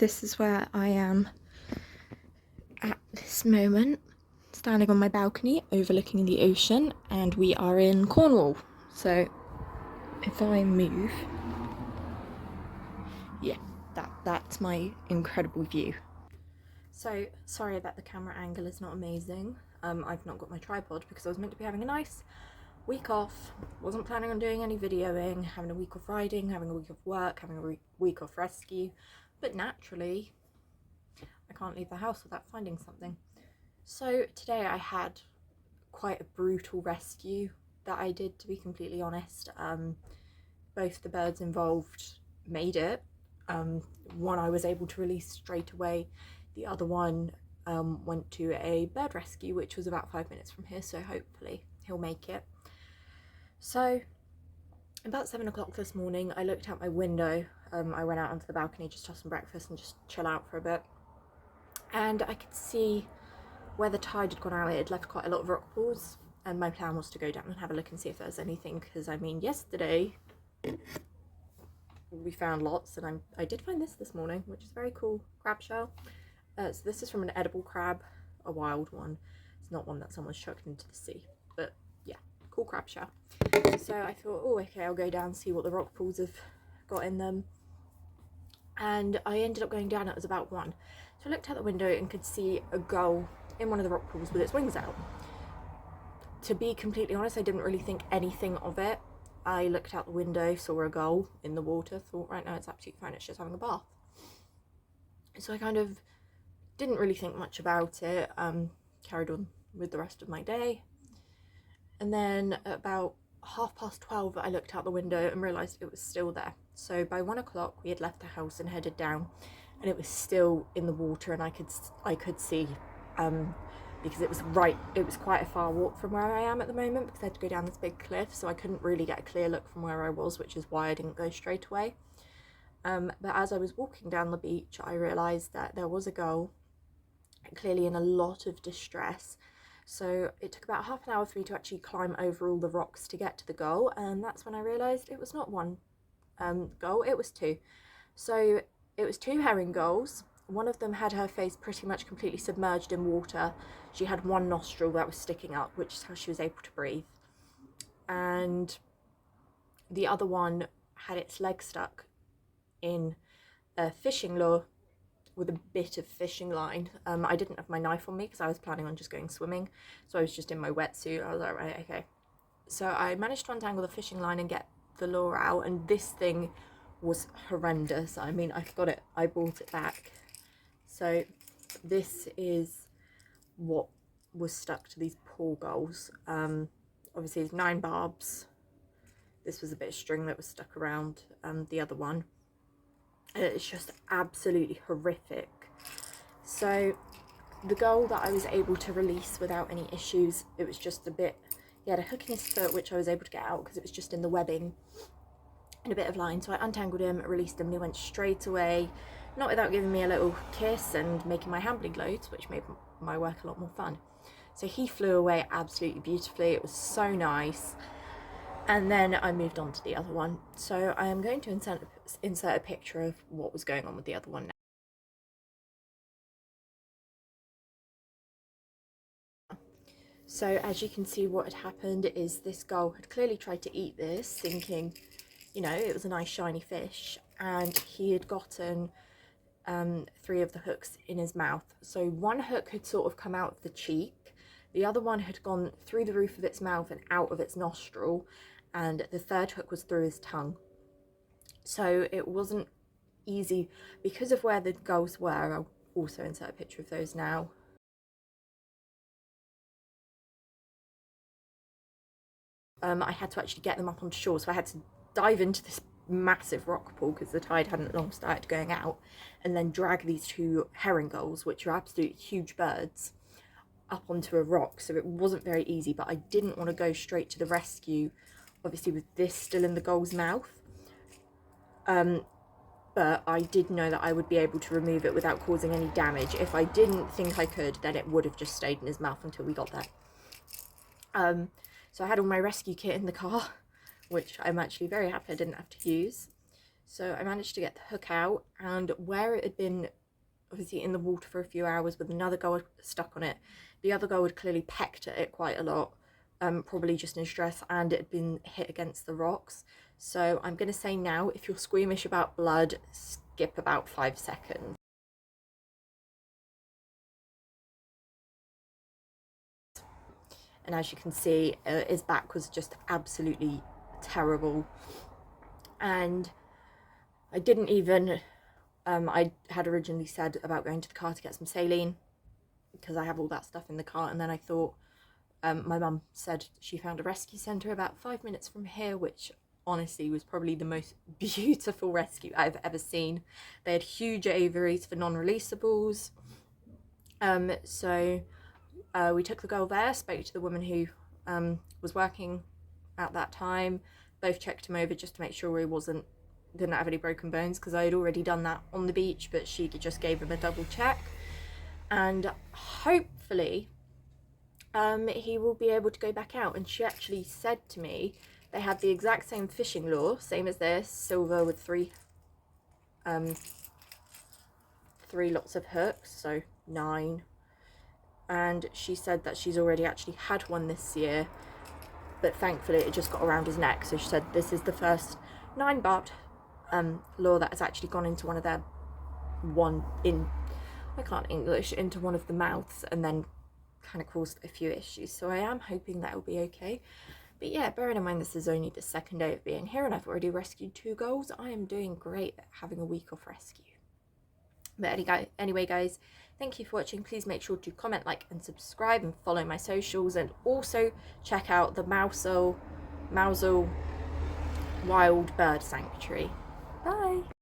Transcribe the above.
this is where I am at this moment, standing on my balcony overlooking the ocean, and we are in Cornwall. So if I move, yeah, that's my incredible view. So sorry that the camera angle is not amazing. I've not got my tripod because I was meant to be having a nice week off, wasn't planning on doing any videoing, having a week of riding, having a week of work, having a week of rescue, but naturally I can't leave the house without finding something. So today I had quite a brutal rescue that I did, to be completely honest. Both the birds involved made it. One I was able to release straight away, the other one went to a bird rescue which was about 5 minutes from here, so hopefully he'll make it. So about 7 o'clock this morning I looked out my window. I went out onto the balcony just to have some breakfast and just chill out for a bit, and I could see where the tide had gone out. It had left quite a lot of rock pools, and my plan was to go down and have a look and see if there's anything, because I mean yesterday we found lots, and I did find this morning, which is very cool. Crab shell. So this is from an edible crab, a wild one. It's not one that someone's chucked into the sea, but yeah, cool crab shell. So I thought, oh okay, I'll go down and see what the rock pools have got in them, and I ended up going down. It was about 1, so I looked out the window and could see a gull in one of the rock pools with its wings out. To be completely honest, I didn't really think anything of it. I looked out the window, saw a gull in the water, thought right now it's absolutely fine, it's just having a bath. So I kind of didn't really think much about it, carried on with the rest of my day. And then at about 12:30 I looked out the window and realised it was still there. So by 1 o'clock we had left the house and headed down, and it was still in the water, and I could see, because it was quite a far walk from where I am at the moment, because I had to go down this big cliff, so I couldn't really get a clear look from where I was, which is why I didn't go straight away. But as I was walking down the beach I realised that there was a gull, clearly in a lot of distress. So it took about half an hour for me to actually climb over all the rocks to get to the gull, and that's when I realised it was not one gull, it was 2. So it was 2 herring gulls. One of them had her face pretty much completely submerged in water. She had one nostril that was sticking up, which is how she was able to breathe. And the other one had its leg stuck in a fishing lure with a bit of fishing line. I didn't have my knife on me because I was planning on just going swimming, so I was just in my wetsuit. I was like, right, okay. So I managed to untangle the fishing line and get the lure out, and this thing was horrendous. I mean, I've got it, I brought it back. So this is what was stuck to these poor gulls. Obviously there's 9 barbs. This was a bit of string that was stuck around the other one. It's just absolutely horrific. So the gull that I was able to release without any issues, it was just a bit, he had a hook in his foot which I was able to get out because it was just in the webbing and a bit of line. So I untangled him, released him, and he went straight away, not without giving me a little kiss and making my hand bleed loads, which made my work a lot more fun. So he flew away absolutely beautifully. It was so nice. And then I moved on to the other one. So I am going to insert a picture of what was going on with the other one now. So as you can see, what had happened is this gull had clearly tried to eat this, thinking, you know, it was a nice shiny fish, and he had gotten 3 of the hooks in his mouth. So one hook had sort of come out of the cheek, the other one had gone through the roof of its mouth and out of its nostril, and the 3rd hook was through his tongue. So it wasn't easy because of where the gulls were. I'll also insert a picture of those now. I had to actually get them up onto shore, so I had to dive into this massive rock pool because the tide hadn't long started going out, and then drag these 2 herring gulls, which are absolutely huge birds, up onto a rock. So it wasn't very easy, but I didn't want to go straight to the rescue, obviously with this still in the gull's mouth. But I did know that I would be able to remove it without causing any damage. If I didn't think I could, then it would have just stayed in his mouth until we got there. So I had all my rescue kit in the car, which I'm actually very happy I didn't have to use. So I managed to get the hook out, and where it had been obviously in the water for a few hours with another gull stuck on it, the other gull had clearly pecked at it quite a lot, probably just in stress, and it had been hit against the rocks. So I'm going to say now, if you're squeamish about blood, skip about 5 seconds. And as you can see, his back was just absolutely terrible. And I didn't even, I had originally said about going to the car to get some saline, because I have all that stuff in the car. And then I thought, my mum said she found a rescue centre about 5 minutes from here, which honestly was probably the most beautiful rescue I've ever seen. They had huge aviaries for non-releasables. So we took the gull there, spoke to the woman who was working at that time, both checked him over just to make sure he didn't have any broken bones, because I had already done that on the beach, but she just gave him a double check. And hopefully he will be able to go back out. And she actually said to me they had the exact same fishing lure, same as this, silver with three lots of hooks, so 9. And she said that she's already actually had one this year, but thankfully it just got around his neck. So she said this is the first 9-barbed lure that has actually gone into one of their I can't English, into one of the mouths, and then kind of caused a few issues. So I am hoping that will be okay. But yeah, bearing in mind this is only the 2nd day of being here and I've already rescued 2 gulls, I am doing great at having a week off rescue. But anyway guys, thank you for watching. Please make sure to comment, like and subscribe, and follow my socials, and also check out the Mousel Wild Bird Sanctuary. Bye!